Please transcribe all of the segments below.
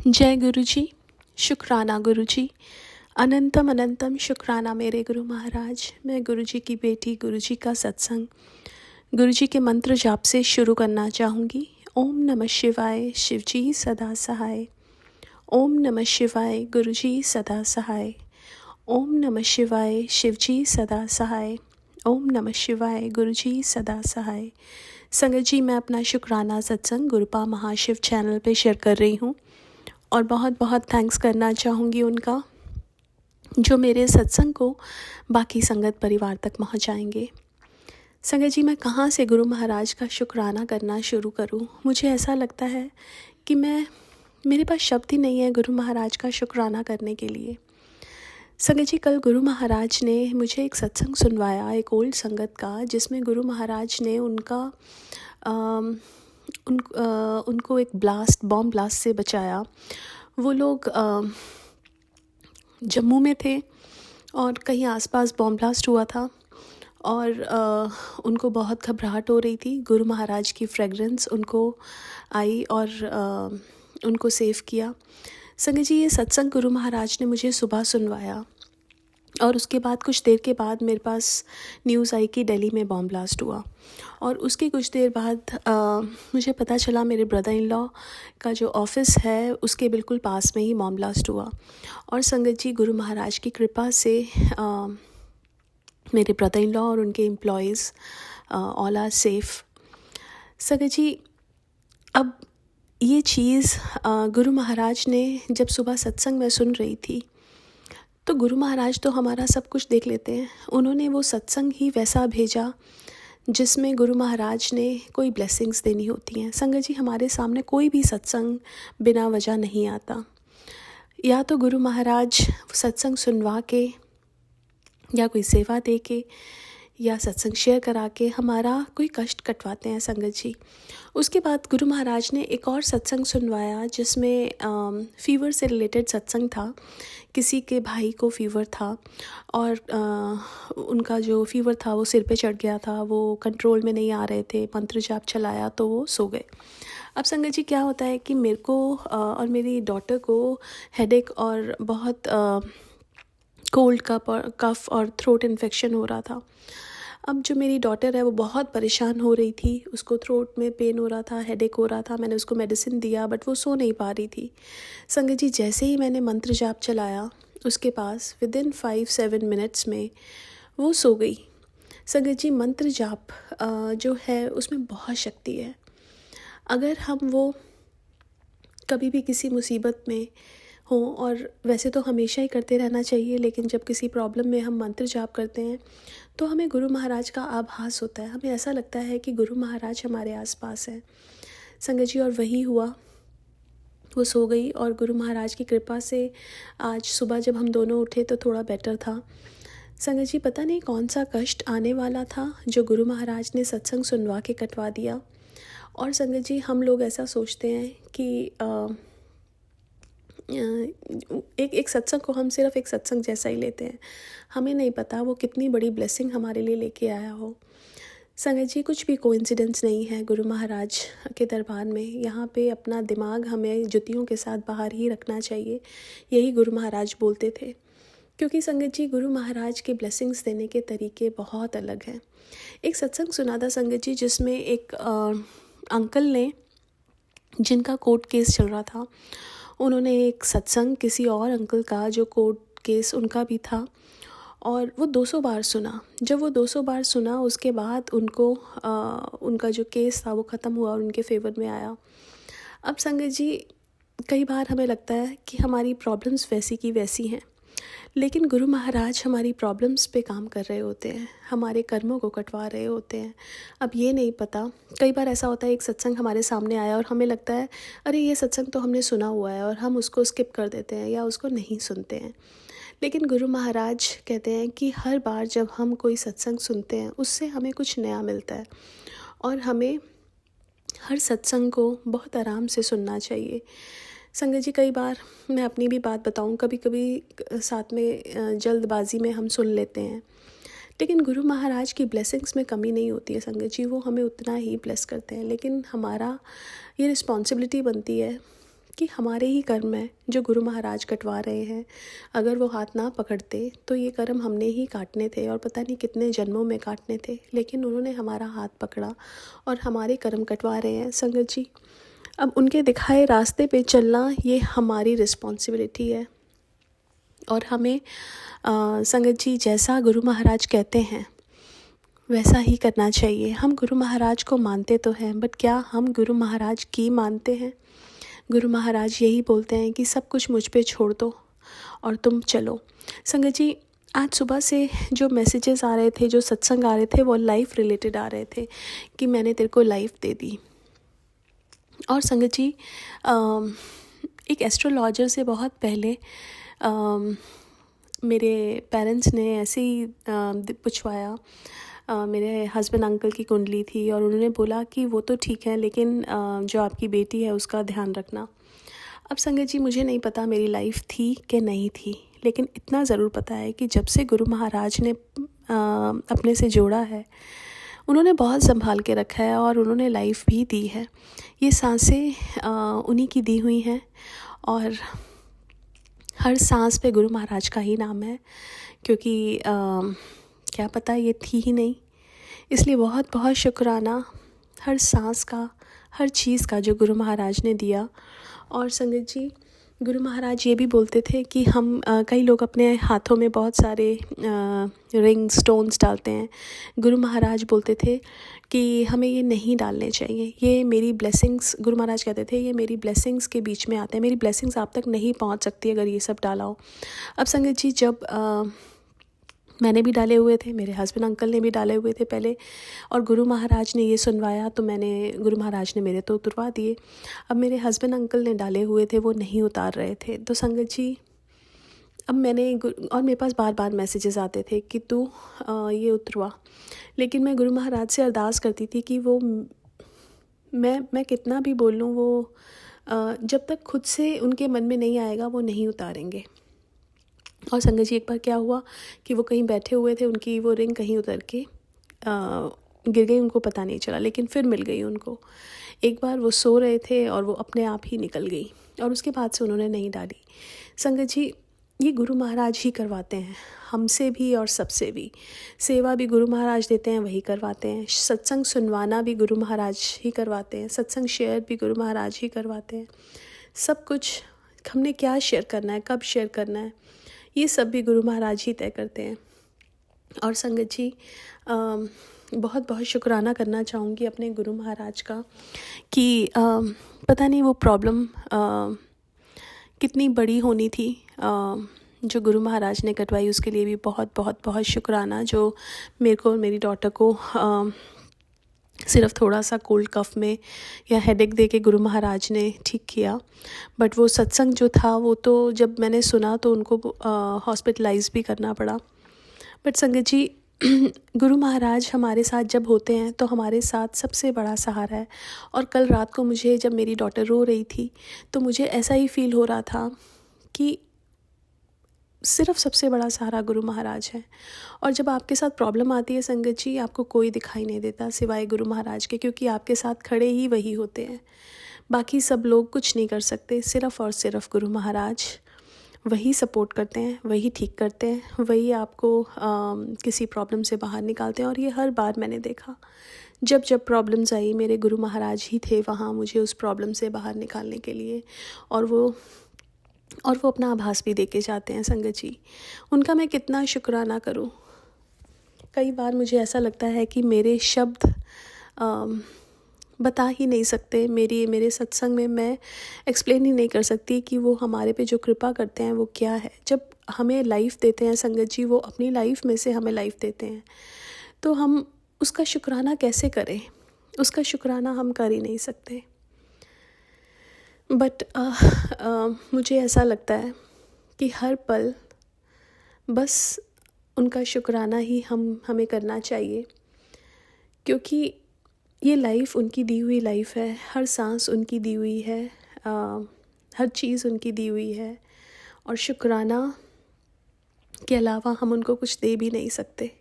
जय गुरु जी। शुक्राना गुरु जी। अनंतम अनंतम शुक्राना मेरे गुरु महाराज। मैं गुरु जी की बेटी, गुरु जी का सत्संग गुरु जी के मंत्र जाप से शुरू करना चाहूँगी। ओम नमः शिवाय, शिव जी सदा सहाय। ओम नमः शिवाय, गुरु जी सदा सहाय। ओम नमः शिवाय, शिव जी सदा सहाय। ओम नमः शिवाय, गुरु जी सदा सहाय। संगत जी, मैं अपना शुक्राना सत्संग गुरुपा महाशिव चैनल पे शेयर कर रही हूँ और बहुत बहुत थैंक्स करना चाहूँगी उनका, जो मेरे सत्संग को बाकी संगत परिवार तक पहुँचाएंगे। संगत जी, मैं कहाँ से गुरु महाराज का शुक्राना करना शुरू करूँ। मुझे ऐसा लगता है कि मेरे पास शब्द ही नहीं है गुरु महाराज का शुक्राना करने के लिए। संगत जी, कल गुरु महाराज ने मुझे एक सत्संग सुनवाया, एक ओल्ड संगत का, जिसमें गुरु महाराज ने उनको एक बॉम्ब ब्लास्ट से बचाया। वो लोग जम्मू में थे और कहीं आसपास बॉम्ब ब्लास्ट हुआ था और उनको बहुत घबराहट हो रही थी। गुरु महाराज की फ्रेगरेंस उनको आई और उनको सेव किया। संगत जी, ये सत्संग गुरु महाराज ने मुझे सुबह सुनवाया और उसके बाद कुछ देर के बाद मेरे पास न्यूज़ आई कि दिल्ली में बॉम्ब ब्लास्ट हुआ। और उसके कुछ देर बाद मुझे पता चला मेरे ब्रदर इन लॉ का जो ऑफ़िस है उसके बिल्कुल पास में ही बॉम्ब ब्लास्ट हुआ। और संगत जी, गुरु महाराज की कृपा से मेरे ब्रदर इन लॉ और उनके एम्प्लॉयज़ ऑल आर सेफ। संगत जी, अब ये चीज़ गुरु महाराज ने, जब सुबह सत्संग में सुन रही थी, तो गुरु महाराज तो हमारा सब कुछ देख लेते हैं। उन्होंने वो सत्संग ही वैसा भेजा जिसमें गुरु महाराज ने कोई ब्लेसिंग्स देनी होती हैं। संगत जी, हमारे सामने कोई भी सत्संग बिना वजह नहीं आता। या तो गुरु महाराज सत्संग सुनवा के या कोई सेवा दे के या सत्संग शेयर करा के हमारा कोई कष्ट कटवाते हैं। संगत जी, उसके बाद गुरु महाराज ने एक और सत्संग सुनवाया जिसमें फ़ीवर से रिलेटेड सत्संग था। किसी के भाई को फ़ीवर था और उनका जो फ़ीवर था वो सिर पे चढ़ गया था, वो कंट्रोल में नहीं आ रहे थे। मंत्र जाप चलाया तो वो सो गए। अब संगत जी, क्या होता है कि मेरे को और मेरी डॉटर को हेडेक और बहुत कोल्ड कफ और थ्रोट इन्फेक्शन हो रहा था। अब जो मेरी डॉटर है वो बहुत परेशान हो रही थी, उसको थ्रोट में पेन हो रहा था, हेडेक हो रहा था। मैंने उसको मेडिसिन दिया बट वो सो नहीं पा रही थी। संगत जी, जैसे ही मैंने मंत्र जाप चलाया उसके पास, विदिन 5-7 मिनट्स में वो सो गई। संगत जी, मंत्र जाप जो है उसमें बहुत शक्ति है। अगर हम वो कभी भी किसी मुसीबत में हो, और वैसे तो हमेशा ही करते रहना चाहिए, लेकिन जब किसी प्रॉब्लम में हम मंत्र जाप करते हैं तो हमें गुरु महाराज का आभास होता है। हमें ऐसा लगता है कि गुरु महाराज हमारे आसपास हैं। संगत जी, और वही हुआ, वो सो गई और गुरु महाराज की कृपा से आज सुबह जब हम दोनों उठे तो थोड़ा बेटर था। संगत जी, पता नहीं कौन सा कष्ट आने वाला था जो गुरु महाराज ने सत्संग सुनवा के कटवा दिया। और संगत जी, हम लोग ऐसा सोचते हैं कि एक सत्संग को हम सिर्फ एक सत्संग जैसा ही लेते हैं। हमें नहीं पता वो कितनी बड़ी ब्लेसिंग हमारे लिए लेके आया हो। संगत जी, कुछ भी कोइंसिडेंस नहीं है गुरु महाराज के दरबार में। यहाँ पे अपना दिमाग हमें जुतियों के साथ बाहर ही रखना चाहिए, यही गुरु महाराज बोलते थे। क्योंकि संगत जी, गुरु महाराज के ब्लेसिंग्स देने के तरीके बहुत अलग हैं। एक सत्संग सुना था संगत जी, जिसमें एक अंकल ने, जिनका कोर्ट केस चल रहा था, उन्होंने एक सत्संग किसी और अंकल का जो कोर्ट केस उनका भी था और वो 200 बार सुना। जब वो 200 बार सुना उसके बाद उनको उनका जो केस था वो ख़त्म हुआ और उनके फेवर में आया। अब संगत जी, कई बार हमें लगता है कि हमारी प्रॉब्लम्स वैसी की वैसी हैं, लेकिन गुरु महाराज हमारी प्रॉब्लम्स पे काम कर रहे होते हैं, हमारे कर्मों को कटवा रहे होते हैं। अब ये नहीं पता, कई बार ऐसा होता है एक सत्संग हमारे सामने आया और हमें लगता है अरे ये सत्संग तो हमने सुना हुआ है, और हम उसको स्किप कर देते हैं या उसको नहीं सुनते हैं। लेकिन गुरु महाराज कहते हैं कि हर बार जब हम कोई सत्संग सुनते हैं उससे हमें कुछ नया मिलता है और हमें हर सत्संग को बहुत आराम से सुनना चाहिए। संगत जी, कई बार मैं अपनी भी बात बताऊं, कभी कभी साथ में जल्दबाजी में हम सुन लेते हैं, लेकिन गुरु महाराज की ब्लेसिंग्स में कमी नहीं होती है। संगत जी, वो हमें उतना ही ब्लेस करते हैं, लेकिन हमारा ये रिस्पॉन्सिबिलिटी बनती है कि हमारे ही कर्म हैं जो गुरु महाराज कटवा रहे हैं। अगर वो हाथ ना पकड़ते तो ये कर्म हमने ही काटने थे और पता नहीं कितने जन्मों में काटने थे, लेकिन उन्होंने हमारा हाथ पकड़ा और हमारे कर्म कटवा रहे हैं। संगत जी, अब उनके दिखाए रास्ते पे चलना ये हमारी रिस्पॉन्सिबिलिटी है और हमें संगत जी जैसा गुरु महाराज कहते हैं वैसा ही करना चाहिए। हम गुरु महाराज को मानते तो हैं, बट क्या हम गुरु महाराज की मानते हैं? गुरु महाराज यही बोलते हैं कि सब कुछ मुझ पे छोड़ दो और तुम चलो। संगत जी, आज सुबह से जो मैसेजेस आ रहे थे, जो सत्संग आ रहे थे, वो लाइफ रिलेटेड आ रहे थे कि मैंने तेरे को लाइफ दे दी। और संगत जी, एक एस्ट्रोलॉजर से बहुत पहले मेरे पेरेंट्स ने ऐसे ही पूछवाया, मेरे हस्बैंड अंकल की कुंडली थी और उन्होंने बोला कि वो तो ठीक है, लेकिन जो आपकी बेटी है उसका ध्यान रखना। अब संगत जी, मुझे नहीं पता मेरी लाइफ थी कि नहीं थी, लेकिन इतना ज़रूर पता है कि जब से गुरु महाराज ने अपने से जोड़ा है, उन्होंने बहुत संभाल के रखा है और उन्होंने लाइफ भी दी है। ये सांसें उन्हीं की दी हुई हैं और हर सांस पे गुरु महाराज का ही नाम है, क्योंकि क्या पता ये थी ही नहीं। इसलिए बहुत बहुत शुक्राना हर सांस का, हर चीज़ का जो गुरु महाराज ने दिया। और संगत जी, गुरु महाराज ये भी बोलते थे कि हम कई लोग अपने हाथों में बहुत सारे रिंग स्टोन्स डालते हैं। गुरु महाराज बोलते थे कि हमें ये नहीं डालने चाहिए, ये मेरी ब्लेसिंग्स, गुरु महाराज कहते थे ये मेरी ब्लेसिंग्स के बीच में आते हैं, मेरी ब्लेसिंग्स आप तक नहीं पहुंच सकती अगर ये सब डाला हो। अब संगत जी, जब मैंने भी डाले हुए थे, मेरे हस्बैंड अंकल ने भी डाले हुए थे पहले, और गुरु महाराज ने ये सुनवाया तो गुरु महाराज ने मेरे तो उतरवा दिए। अब मेरे हस्बैंड अंकल ने डाले हुए थे, वो नहीं उतार रहे थे। तो संगत जी, अब और मेरे पास बार बार मैसेजेस आते थे कि तू ये उतरवा, लेकिन मैं गुरु महाराज से अरदास करती थी कि वो मैं कितना भी बोल लूँ, वो जब तक खुद से उनके मन में नहीं आएगा वो नहीं उतारेंगे। और संगत जी, एक बार क्या हुआ कि वो कहीं बैठे हुए थे, उनकी वो रिंग कहीं उतर के गिर गई, उनको पता नहीं चला, लेकिन फिर मिल गई उनको। एक बार वो सो रहे थे और वो अपने आप ही निकल गई और उसके बाद से उन्होंने नहीं डाली। संगत जी, ये गुरु महाराज ही करवाते हैं, हमसे भी और सबसे भी। सेवा भी गुरु महाराज देते हैं, वही करवाते हैं। सत्संग सुनवाना भी गुरु महाराज ही करवाते हैं, सत्संग शेयर भी गुरु महाराज ही करवाते हैं। सब कुछ हमने क्या शेयर करना है, कब शेयर करना है, ये सब भी गुरु महाराज ही तय करते हैं। और संगत जी, बहुत बहुत शुक्राना करना चाहूँगी अपने गुरु महाराज का कि पता नहीं वो प्रॉब्लम कितनी बड़ी होनी थी जो गुरु महाराज ने कटवाई, उसके लिए भी बहुत बहुत बहुत शुक्राना। जो मेरे को और मेरी डॉटर को सिर्फ थोड़ा सा कोल्ड कफ में या हेडेक दे के गुरु महाराज ने ठीक किया, बट वो सत्संग जो था वो तो जब मैंने सुना तो उनको हॉस्पिटलाइज भी करना पड़ा। बट संगत जी, गुरु महाराज हमारे साथ जब होते हैं तो हमारे साथ सबसे बड़ा सहारा है। और कल रात को मुझे, जब मेरी डॉटर रो रही थी, तो मुझे ऐसा ही फील हो रहा था कि सिर्फ सबसे बड़ा सहारा गुरु महाराज है। और जब आपके साथ प्रॉब्लम आती है संगत जी, आपको कोई दिखाई नहीं देता सिवाय गुरु महाराज के, क्योंकि आपके साथ खड़े ही वही होते हैं। बाकी सब लोग कुछ नहीं कर सकते, सिर्फ और सिर्फ गुरु महाराज वही सपोर्ट करते हैं, वही ठीक करते हैं, वही आपको किसी प्रॉब्लम से बाहर निकालते हैं। और ये हर बार मैंने देखा, जब जब प्रॉब्लम्स आई, मेरे गुरु महाराज ही थे वहाँ मुझे उस प्रॉब्लम से बाहर निकालने के लिए। और वो अपना आभास भी दे के जाते हैं संगत जी, उनका मैं कितना शुक्राना करूं। कई बार मुझे ऐसा लगता है कि मेरे शब्द बता ही नहीं सकते, मेरे सत्संग में मैं एक्सप्लेन ही नहीं कर सकती कि वो हमारे पे जो कृपा करते हैं वो क्या है। जब हमें लाइफ देते हैं संगत जी, वो अपनी लाइफ में से हमें लाइफ देते हैं, तो हम उसका शुक्राना कैसे करें? उसका शुक्राना हम कर ही नहीं सकते। बट मुझे ऐसा लगता है कि हर पल बस उनका शुक्राना ही हमें करना चाहिए, क्योंकि ये लाइफ उनकी दी हुई लाइफ है, हर सांस उनकी दी हुई है, हर चीज़ उनकी दी हुई है। और शुक्राना के अलावा हम उनको कुछ दे भी नहीं सकते।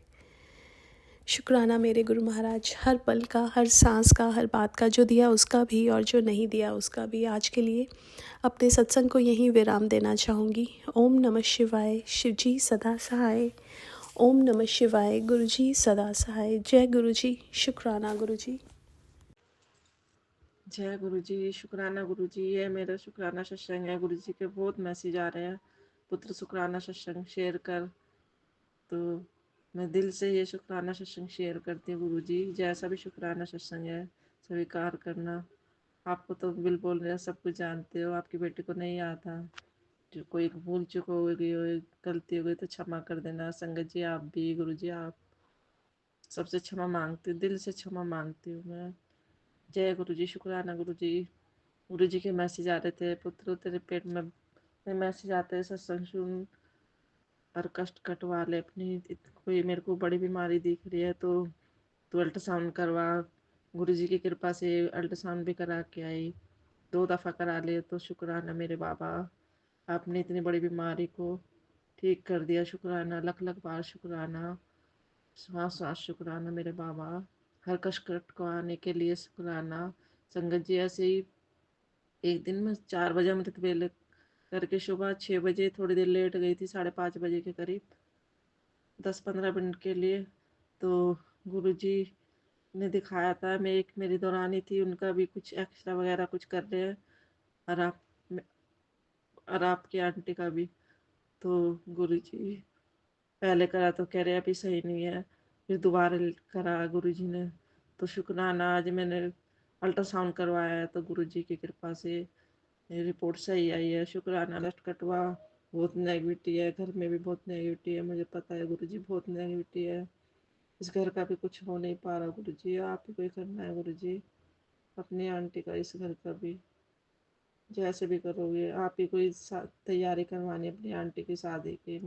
शुक्राना मेरे गुरु महाराज, हर पल का, हर सांस का, हर बात का, जो दिया उसका भी और जो नहीं दिया उसका भी। आज के लिए अपने सत्संग को यहीं विराम देना चाहूँगी। ओम नमः शिवाय। शिव जी सदा सहाय। ओम नमः शिवाय। गुरु जी सदा सहाय। जय गुरु जी। शुक्राना गुरु जी। जय गुरु जी। शुक्राना गुरु जी। ये मेरा शुक्राना सत्संग है। गुरु जी के बहुत मैसेज आ रहे हैं, पुत्र शुक्राना सत्संग शेयर कर। तो मैं दिल से ये शुक्राना सत्संग शेयर करती हूँ गुरु जी। जैसा भी शुक्राना सत्संग है स्वीकार करना। आपको तो बिल बोल रहे हैं, सब कुछ जानते हो। आपकी बेटी को नहीं आता, जो कोई भूल चूक हो गई हो, गलती हो गई तो क्षमा कर देना। संगत जी आप भी, गुरु जी आप सबसे क्षमा मांगती हूँ, दिल से क्षमा मांगती हूँ मैं। जय गुरु जी। शुक्राना गुरु जी। गुरु जी के मैसेज आ रहे थे, पुत्र तेरे पेट में मैसेज आते हैं, सत्संग सुन और कष्ट कटवा ले अपनी। कोई मेरे को बड़ी बीमारी दिख रही है तो तू अल्ट्रासाउंड करवा। गुरु जी की कृपा से अल्ट्रासाउंड भी करा के आई, 2 दफ़ा करा ले। तो शुक्राना मेरे बाबा, आपने इतनी बड़ी बीमारी को ठीक कर दिया। शुक्राना, लख लख बार शुक्राना। श्वास श्वास शुक्राना मेरे बाबा, हर कष्ट कटवाने के लिए शुक्राना। संगत जी ऐसे ही एक दिन मैं 4 बजे अमृत वेले करके सुबह 6 बजे थोड़ी देर लेट गई थी, 5:30 बजे के करीब, 10-15 मिनट के लिए। तो गुरुजी ने दिखाया था, मैं एक मेरी दौरानी थी, उनका भी कुछ एक्स्ट्रा वगैरह कुछ कर रहे हैं, और आप और आपकी आंटी का भी। तो गुरुजी पहले करा तो कह रहे अभी सही नहीं है, फिर दोबारा करा गुरुजी ने। तो शुक्राना आज मैंने अल्ट्रासाउंड करवाया है, तो गुरुजी की कृपा से रिपोर्ट सही आई है। शुक्राना। लस्ट कटवा बहुत नेगेटिविटी है, घर में भी बहुत नेगेटिविटी है, मुझे पता है गुरुजी बहुत नेगेटिविटी है। इस घर का भी कुछ हो नहीं पा रहा गुरुजी, आप ही कोई करना है गुरुजी। अपनी आंटी का, इस घर का भी जैसे भी करोगे, आप ही कोई तैयारी करवानी अपनी आंटी की शादी की।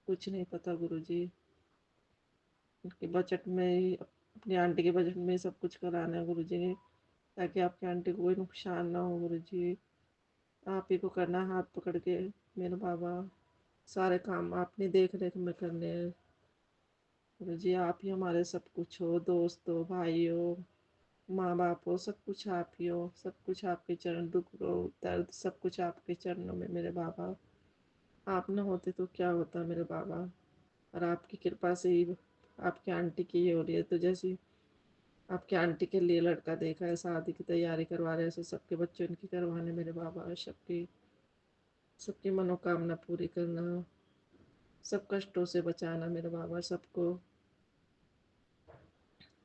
कुछ नहीं पता गुरुजी, उनके बजट में ही, अपनी आंटी के बजट में ही सब कुछ कराना है गुरुजी ने, ताकि आपकी आंटी को कोई नुकसान ना हो गुरुजी। आप ही को करना हाथ पकड़ के मेरे बाबा, सारे काम आपने देख रेख में करने हैं गुरु जी। आप ही हमारे सब कुछ हो, दोस्त हो, भाई हो, माँ बाप हो, सब कुछ आप ही हो। सब कुछ आपके चरण, दुख रो दर्द सब कुछ आपके चरणों में मेरे बाबा। आप ना होते तो क्या होता मेरे बाबा, और आपकी कृपा से ही आपकी आंटी की ये हो रही है। तो जैसे आपकी आंटी के लिए लड़का देखा है, शादी की तैयारी करवा रहे हैं, ऐसे सबके बच्चों इनकी करवाने मेरे बाबा। सबकी सबकी मनोकामना पूरी करना, सब कष्टों से बचाना मेरे बाबा सबको।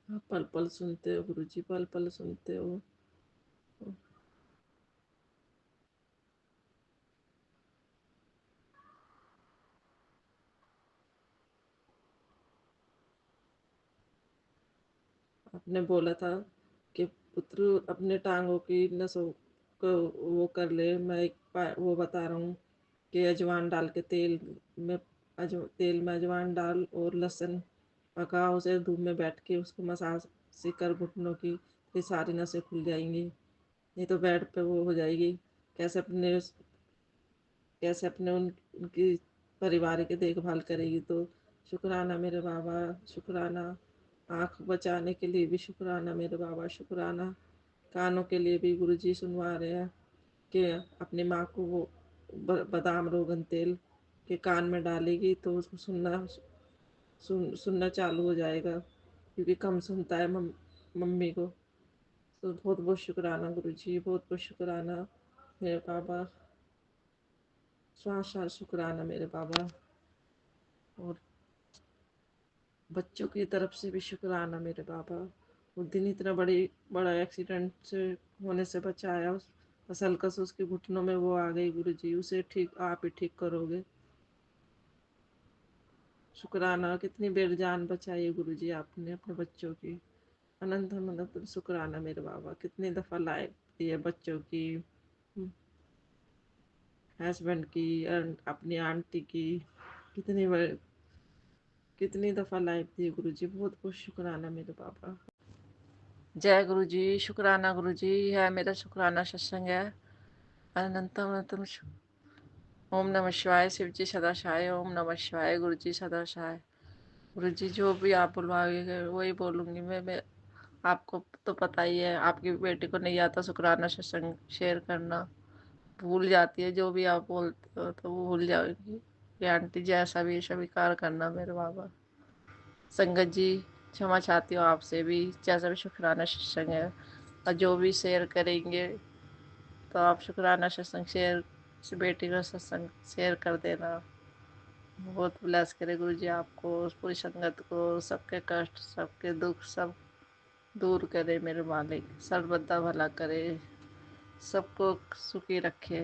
आप पल पल सुनते हो गुरु जी, पल पल सुनते हो। आपने बोला था कि पुत्र अपने टांगों की नसों को वो कर ले। मैं वो बता रहा हूँ कि अजवाइन डाल के में तेल में अजवाइन डाल और लहसुन पका, उसे धूप में बैठ के उसको मसाज से कर घुटनों की, फिर सारी नसें खुल जाएंगी। नहीं तो बेड पे वो हो जाएगी। कैसे अपने उनकी परिवार की देखभाल करेगी। तो शुक्राना मेरे बाबा, शुक्राना। आँख बचाने के लिए भी शुक्राना मेरे बाबा, शुक्राना। कानों के लिए भी गुरुजी सुनवा रहे हैं कि अपनी माँ को वो बादाम रोगन तेल के कान में डालेगी तो उसको सुनना चालू हो जाएगा, क्योंकि कम सुनता है मम्मी को। तो बहुत बहुत शुक्राना गुरुजी, बहुत बहुत शुक्राना मेरे बाबा। श्वास श्वास शुक्राना मेरे बाबा। और बच्चों की तरफ से भी शुक्राना मेरे बाबा। उस दिन इतना बड़ा एक्सीडेंट से होने से बचाया, बस हल्का सा उसके घुटनों में वो आ गई गुरुजी, उसे ठीक आप ही ठीक करोगे। शुक्राना, कितनी बेर जान बचाई है गुरुजी आपने अपने बच्चों की। अनंत अनंत शुक्राना मेरे बाबा। कितनी दफ़ा लाइफ दी है बच्चों की, हस्बैंड की, अपनी आंटी की, कितनी बार, कितनी दफ़ा लाइफ दी है गुरुजी। बहुत बहुत शुक्राना मेरे बाबा। जय गुरु जी। शुक्राना गुरु जी, है मेरा शुक्राना सत्संग है। अनंतम अनंतम ओम नमः शिवाय। शिव जी सदा सहाय। ओम नमः शिवाय। गुरु जी सदा सहाय। गुरुजी जो भी आप बुलवाएंगे वही बोलूँगी मैं। आपको तो पता ही है, आपकी बेटी को नहीं आता शुक्राना सत्संग शेयर करना, भूल जाती है। जो भी आप बोलते हो तो वो भूल जाएगी। ये आंटी जैसा भी स्वीकार करना मेरे बाबा। संगत जी क्षमा चाहती हूँ आपसे भी, जैसा भी शुक्राना सत्संग है और जो भी शेयर करेंगे तो आप शुक्राना सत्संग शेयर से बेटी का सत्संग शेयर कर देना। बहुत ब्लेस करे गुरु जी आपको, उस पूरी संगत को, सबके कष्ट सबके दुख सब दूर करे मेरे मालिक, सर्वदा भला करे, सबको सुखी रखे।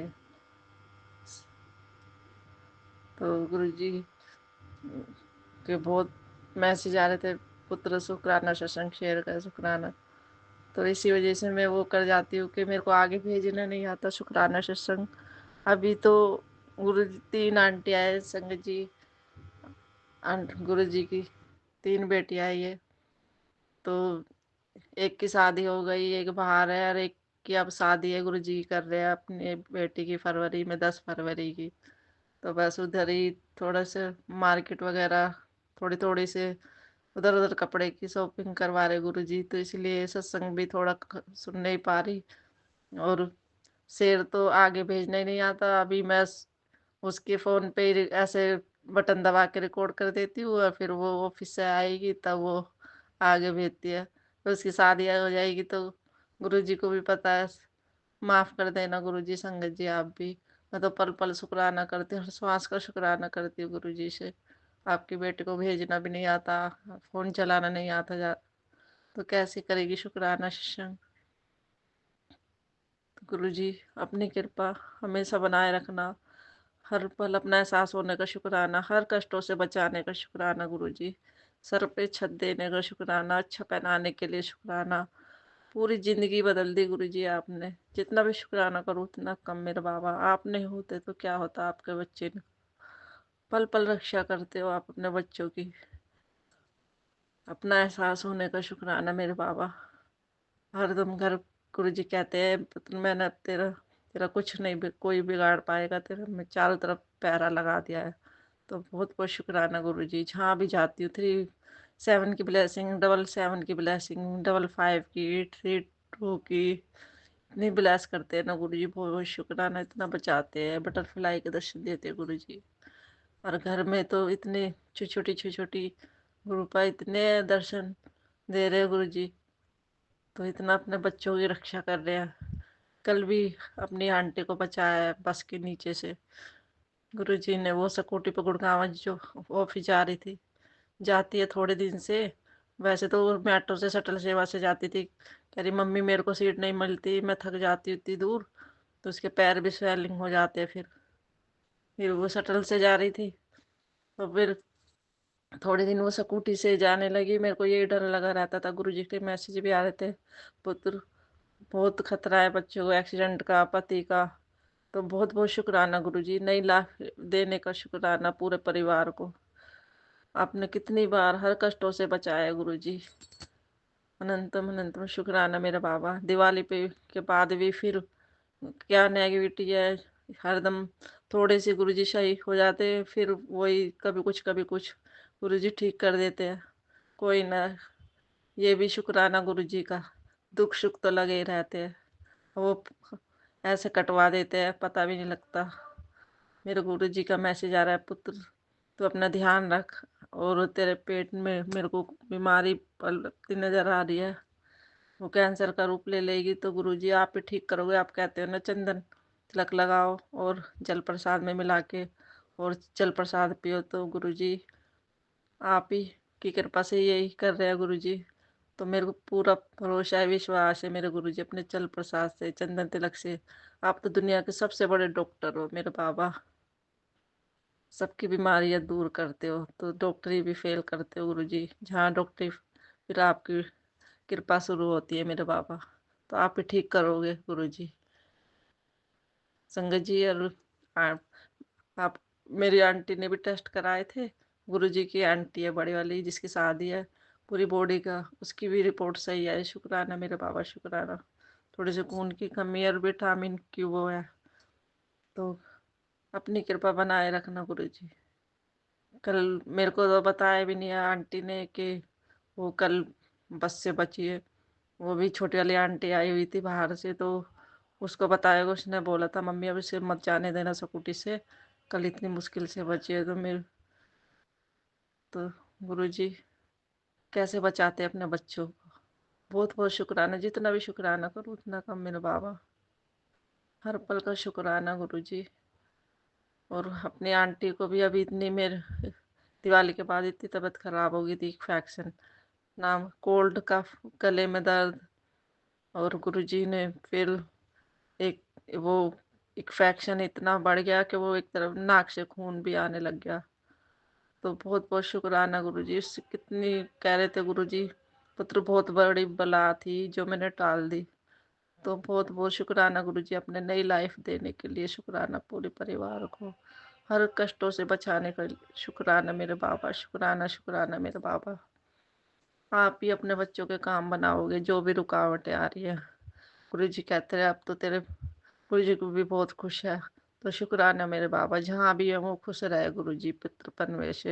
तो गुरु जी के बहुत मैसेज आ रहे थे, पुत्र शुक्राना सत्संग शेयर कर शुक्राना, तो इसी वजह से मैं वो कर जाती हूँ कि मेरे को आगे भेजना नहीं आता शुक्राना सत्संग। अभी तो गुरु जी 3 आंटी आए संगत जी, गुरु जी की 3 बेटियां आई है। तो एक की शादी हो गई, एक बाहर है, और एक की अब शादी है, गुरु जी कर रहे हैं अपनी बेटी की फरवरी में, 10 फरवरी की। तो बस उधर ही थोड़ा से मार्केट वगैरह, थोड़ी थोड़ी से उधर उधर कपड़े की शॉपिंग करवा रहे गुरु जी, तो इसलिए सत्संग भी थोड़ा सुन नहीं पा रही। और शेर तो आगे भेजना ही नहीं आता। अभी मैं उसके फ़ोन पे ही ऐसे बटन दबा के रिकॉर्ड कर देती हूँ, और फिर वो ऑफिस से आएगी तब वो आगे भेजती है। तो उसकी शादी हो जाएगी तो गुरु जी को भी पता है। माफ़ कर देना गुरु जी, संगत जी आप भी। मैं तो पल पल शुक्राना करती हूँ, हर श्वास का शुक्राना करती हूँ गुरु जी से। आपकी बेटी को भेजना भी नहीं आता, फ़ोन चलाना नहीं आता तो कैसे करेगी शुक्राना सत्संग। तो गुरु जी अपनी कृपा हमेशा बनाए रखना, हर पल अपना एहसास होने का शुक्राना, हर कष्टों से बचाने का शुक्राना गुरु जी, सर पे छत देने का शुक्राना, अच्छा पहनाने के लिए शुक्राना। पूरी ज़िंदगी बदल दी गुरु जी आपने, जितना भी शुक्राना करूँ उतना कम मेरे बाबा। आप नहीं होते तो क्या होता आपके बच्चे ने। पल पल रक्षा करते हो आप अपने बच्चों की, अपना एहसास होने का शुक्राना मेरे बाबा। हरदम घर गुरु जी कहते हैं, मैंने तेरा तेरा कुछ नहीं कोई बिगाड़ पाएगा, तेरा मैं चारों तरफ पहरा लगा दिया है। तो बहुत बहुत शुक्राना गुरु जी। जहाँ भी जाती हूँ 37 की ब्लेसिंग, 77 की ब्लेसिंग, 55 की, 32 की, इतनी ब्लेस करते हैं ना गुरु जी, बहुत बहुत शुक्राना। इतना बचाते हैं, बटरफ्लाई के दर्शन देते हैं गुरु जी। और घर में तो इतने छोटी छोटी ग्रुपा इतने दर्शन दे रहे हैं गुरु जी, तो इतना अपने बच्चों की रक्षा कर रहे हैं। कल भी अपनी आंटी को बचाया है बस के नीचे से। गुरु जी ने वो स्कूटी पे गुड़गांव जो ऑफिस जा रही थी, जाती है थोड़े दिन से, वैसे तो वो मेट्रो से शटल सेवा से जाती थी। कह रही मम्मी मेरे को सीट नहीं मिलती, मैं थक जाती हूँ इतनी दूर, तो उसके पैर भी स्वेलिंग हो जाते हैं। फिर वो शटल से जा रही थी, तो फिर थोड़े दिन वो स्कूटी से जाने लगी। मेरे को ये डर लगा रहता था, गुरुजी के मैसेज भी आ रहे थे, पुत्र बहुत खतरा है बच्चों को एक्सीडेंट का, पति का। तो बहुत बहुत शुक्राना गुरुजी, नई लाइफ देने का शुक्राना पूरे परिवार को। आपने कितनी बार हर कष्टों से बचाया गुरुजी, अनंतम अनंतम शुक्राना मेरे बाबा। दिवाली पे के बाद भी फिर क्या नेगेटिविटी है, हरदम थोड़े से गुरुजी सही हो जाते हैं, फिर वही कभी कुछ गुरुजी ठीक कर देते हैं। कोई ना, ये भी शुक्राना गुरुजी का। दुख सुख तो लगे ही रहते हैं, वो ऐसे कटवा देते हैं पता भी नहीं लगता। मेरे गुरुजी का मैसेज आ रहा है, पुत्र तू अपना ध्यान रख, और तेरे पेट में मेरे को बीमारी पलती नजर आ रही है, वो कैंसर का रूप ले लेगी, तो गुरुजी आप ही ठीक करोगे। आप कहते हो ना चंदन तिलक लगाओ और जल प्रसाद में मिला के और जल प्रसाद पियो, तो गुरुजी आप ही की कृपा से यही कर रहे हैं गुरुजी। तो मेरे को पूरा भरोसा है, विश्वास है मेरे गुरुजी अपने जल प्रसाद से, चंदन तिलक से। आप तो दुनिया के सबसे बड़े डॉक्टर हो मेरे बाबा, सबकी बीमारियां दूर करते हो, तो डॉक्टरी भी फेल करते हो गुरुजी। जहाँ डॉक्टरी, फिर आपकी कृपा शुरू होती है मेरे बाबा, तो आप ही ठीक करोगे गुरुजी। संगत जी और आप, मेरी आंटी ने भी टेस्ट कराए थे, गुरुजी की आंटी है बड़ी वाली जिसकी शादी है, पूरी बॉडी का उसकी भी रिपोर्ट सही है। शुक्राना मेरे बाबा शुक्राना। थोड़ी सी खून की कमी और विटामिन की वो है, तो अपनी कृपा बनाए रखना गुरुजी। कल मेरे को तो बताया भी नहीं है आंटी ने कि वो कल बस से बची है। वो भी छोटी वाली आंटी आई हुई थी बाहर से, तो उसको बताया, उसने बोला था मम्मी अब इसे मत जाने देना स्कूटी से, कल इतनी मुश्किल से बची है। तो मेरे तो गुरुजी कैसे बचाते हैं अपने बच्चों को। बहुत बहुत शुक्राना, जितना भी शुक्राना करूँ उतना कम मेरे बाबा। हर पल का शुक्राना गुरुजी। और अपनी आंटी को भी अभी इतनी मेरे दिवाली के बाद इतनी तबीयत खराब हो गई थी, इन्फेक्शन नाम कोल्ड का, गले में दर्द, और गुरुजी ने फिर एक वो इन्फेक्शन इतना बढ़ गया कि वो एक तरफ नाक से खून भी आने लग गया। तो बहुत बहुत शुक्राना गुरुजी। उससे कितनी कह रहे थे गुरुजी, पुत्र बहुत बड़ी बला थी जो मैंने टाल दी। तो बहुत बहुत शुक्राना गुरुजी, अपने नई लाइफ देने के लिए शुक्राना, पूरे परिवार को हर कष्टों से बचाने का शुक्राना मेरे बाबा, शुक्राना शुक्राना मेरे बाबा। आप ही अपने बच्चों के काम बनाओगे, जो भी रुकावटें आ रही है। गुरुजी कहते रहे अब तो तेरे गुरुजी को भी बहुत खुश है। तो शुक्राना मेरे बाबा, जहाँ भी है वो खुश रहे गुरुजी, पितृ परमेश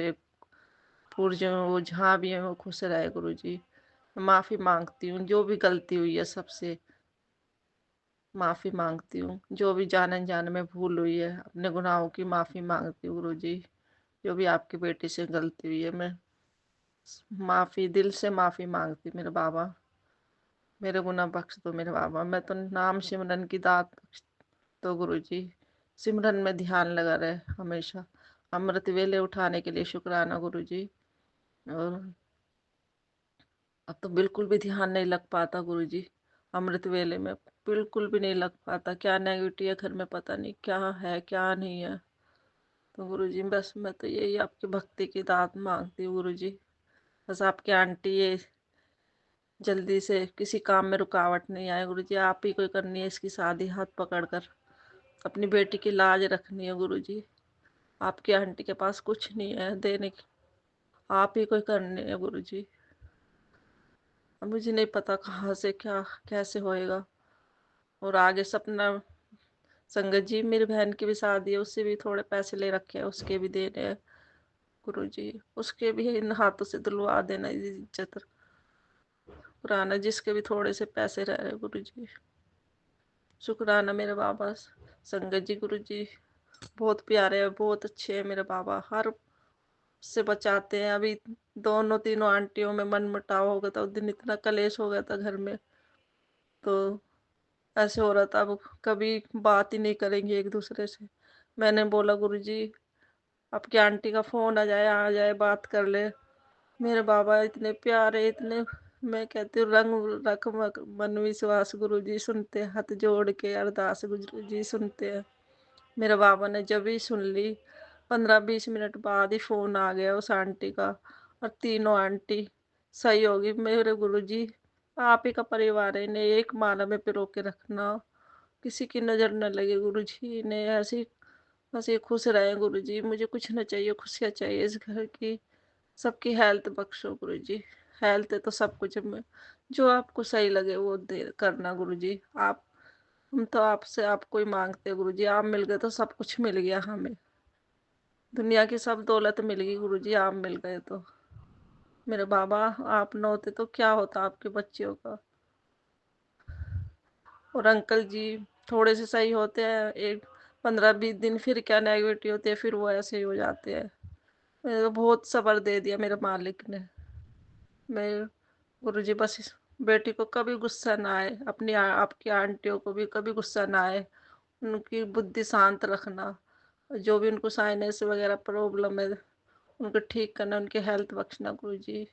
पूर्ज वो जहाँ भी है वो खुश रहे गुरुजी। माफ़ी मांगती हूँ, जो भी गलती हुई है सबसे माफ़ी मांगती हूँ, जो भी जान अनजान में भूल हुई है अपने गुनाहों की माफ़ी मांगती हूँ गुरुजी। जो भी आपकी बेटी से गलती हुई है, मैं माफ़ी दिल से माफ़ी मांगती मेरे बाबा। मेरे गुनाह बख्श दो मेरे बाबा। मैं तो नाम सिमरन की दात बख्श दो गुरुजी। सिमरन में ध्यान लगा रहे हमेशा। अमृत वेले उठाने के लिए शुक्राना गुरुजी। और अब तो बिल्कुल भी ध्यान नहीं लग पाता गुरुजी, अमृत वेले में बिल्कुल भी नहीं लग पाता। क्या नेगेटिव है घर में, पता नहीं क्या है क्या नहीं है। तो गुरुजी बस मैं तो यही आपकी भक्ति की दात मांगती हूँ गुरुजी। बस आपकी आंटी ये जल्दी से किसी काम में रुकावट नहीं आए गुरुजी। आप ही कोई करनी है इसकी शादी, हाथ पकड़कर अपनी बेटी की लाज रखनी है गुरुजी। आपकी आंटी के पास कुछ नहीं है देने की, आप ही कोई करनी है गुरुजी। अब मुझे नहीं पता कहाँ से क्या कैसे होएगा। और आगे सपना संगत जी, मेरी बहन की भी शादी है, उससे भी थोड़े पैसे ले रखे हैं, उसके भी देने हैं गुरुजी। उसके भी इन हाथों से दिलवा देना इज्जत पुराना, जिसके भी थोड़े से पैसे रह रहे गुरुजी। शुक्राना मेरे बाबा संगत जी। गुरुजी बहुत प्यारे हैं, बहुत अच्छे हैं मेरे बाबा, हर से बचाते हैं। अभी दोनों तीनों आंटियों में मन मुटाव हो गया था, उस दिन इतना कलेश हो गया था घर में। तो ऐसे हो रहा था अब कभी बात ही नहीं करेंगे एक दूसरे से। मैंने बोला गुरुजी आपकी आंटी का फोन आ जाए बात कर ले। मेरे बाबा इतने प्यारे, इतने, मैं कहती हूँ रंग रख मन विश्वास गुरुजी सुनते, हाथ जोड़ के अरदास गुरुजी सुनते हैं। मेरे बाबा ने जब ही सुन ली, 15-20 मिनट बाद ही फोन आ गया उस आंटी का, और तीनों आंटी सही होगी। मेरे गुरुजी आप ही का परिवार है, इन्हें एक माला में पिरो के रखना, किसी की नज़र न लगे गुरुजी। इन्हें ऐसे बस ये खुश रहे गुरुजी, मुझे कुछ न चाहिए, खुशियाँ चाहिए इस घर की। सबकी हेल्थ बख्शो गुरुजी, हेल्थ है तो सब कुछ है। जो आपको सही लगे वो दे करना गुरुजी। आप हम तो आपसे आपको ही मांगते हैं गुरुजी, आप मिल गए तो सब कुछ मिल गया हमें। दुनिया की सब दौलत मिल गई गुरुजी, आप मिल गए तो। मेरे बाबा आप न होते तो क्या होता आपके बच्चियों का। और अंकल जी थोड़े से सही होते हैं, एक 15-20 दिन, फिर क्या नेगेटिव होते हैं, फिर वो ऐसे ही हो जाते हैं। मेरे को बहुत सब्र दे दिया मेरे मालिक ने। मैं गुरुजी बस इस बेटी को कभी गुस्सा ना आए, अपनी आपकी आंटियों को भी कभी गुस्सा ना आए, उनकी बुद्धि शांत रखना, जो भी उनको साइनस वगैरह प्रॉब्लम है उनको ठीक करना, उनकी हेल्थ बख्शना गुरुजी।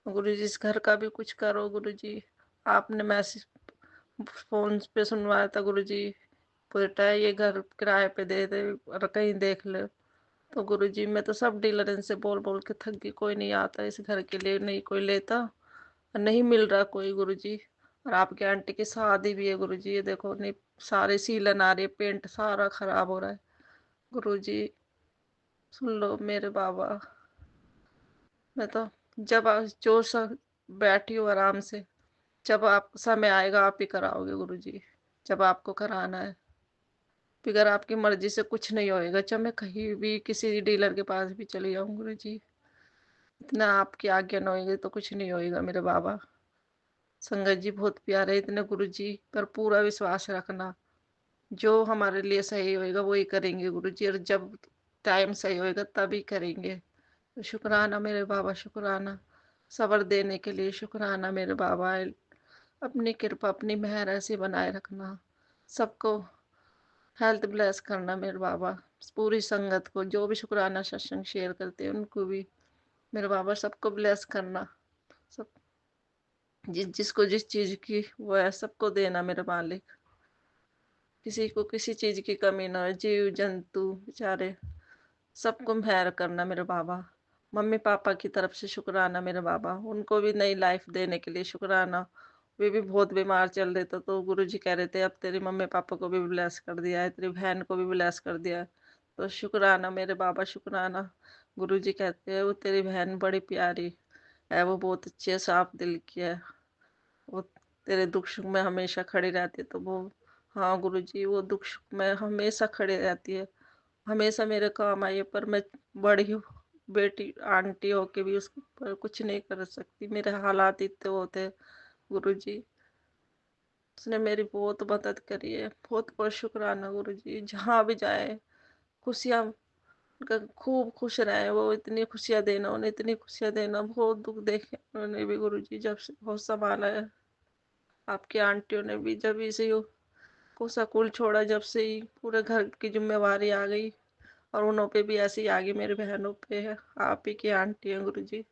गुरुजी इस घर का भी कुछ करो गुरुजी। आपने मैसेज फोन पे सुनवाया था गुरुजी, बेटा ये घर किराए पे दे दे और कहीं देख ले। तो गुरुजी मैं तो सब डीलर इनसे बोल बोल के थक गई, कोई नहीं आता इस घर के लिए, नहीं कोई लेता और नहीं मिल रहा कोई गुरुजी। और आपके आंटी की शादी भी है गुरुजी, ये देखो नहीं, सारे सीलन आ रही है, पेंट सारा खराब हो रहा है गुरुजी। सुन लो मेरे बाबा, मैं तो जब जो सब बैठी हूँ आराम से, जब आप समय आएगा आप ही कराओगे गुरुजी, जब आपको कराना है। बगैर आपकी मर्जी से कुछ नहीं होएगा, चाहे मैं कहीं भी किसी डीलर के पास भी चली जाऊँ गुरु जी, इतना आपकी आज्ञा न होएगी तो कुछ नहीं होएगा मेरे बाबा। संगत जी बहुत प्यारे, इतने गुरु जी पर पूरा विश्वास रखना, जो हमारे लिए सही होएगा वही करेंगे गुरु जी, और जब टाइम सही होएगा तभी करेंगे। तो शुक्राना मेरे बाबा, शुक्राना सब्र देने के लिए, शुक्राना मेरे बाबा। अपनी कृपा अपनी मेहर ऐसे बनाए रखना, सबको हेल्थ ब्लेस करना मेरे बाबा, पूरी संगत को, जो भी शुक्राना सत्संग शेयर करते हैं उनको भी मेरे बाबा सबको ब्लेस करना। सब जिसको जिस चीज की वो है सबको देना मेरे मालिक, किसी को किसी चीज की कमी ना हो, जीव जंतु बेचारे सबको मेहर करना मेरे बाबा। मम्मी पापा की तरफ से शुक्राना मेरे बाबा, उनको भी नई लाइफ देने के लिए शुक्राना। वे भी बहुत बीमार चल रहे थे तो गुरु जी कह रहे थे अब तेरे मम्मी पापा को भी ब्लेस कर दिया है, तेरी बहन को भी ब्लेस कर दिया है। तो शुक्राना मेरे बाबा, शुक्राना। गुरु जी कहते हैं वो तेरी बहन बड़ी प्यारी है, वो बहुत अच्छी है, साफ दिल की है, वो तेरे दुख सुख में हमेशा खड़ी रहती है। तो वो, हाँ गुरु जी, वो दुख सुख में हमेशा खड़ी रहती है, हमेशा मेरे काम आई है, पर मैं बड़ी हूँ, बेटी आंटी होके भी उस पर कुछ नहीं कर सकती, मेरे हालात इतने होते हैं गुरु जी। उसने मेरी बहुत मदद करी है, बहुत बहुत शुक्राना गुरु जी। जहाँ भी जाए खुशियाँ, उनका खूब खुश रहे वो, इतनी खुशियाँ देना, उन्हें इतनी खुशियाँ देना। बहुत दुख देखे उन्होंने भी गुरु जी, जब से बहुत संभाला है। आपकी आंटियों ने भी जब से को स्कूल छोड़ा, जब से ही पूरे घर की जिम्मेवारी आ गई, और उन्हों पे भी ऐसे ही आ गई, मेरी बहनों पे है। आप ही की आंटी हैं गुरु जी,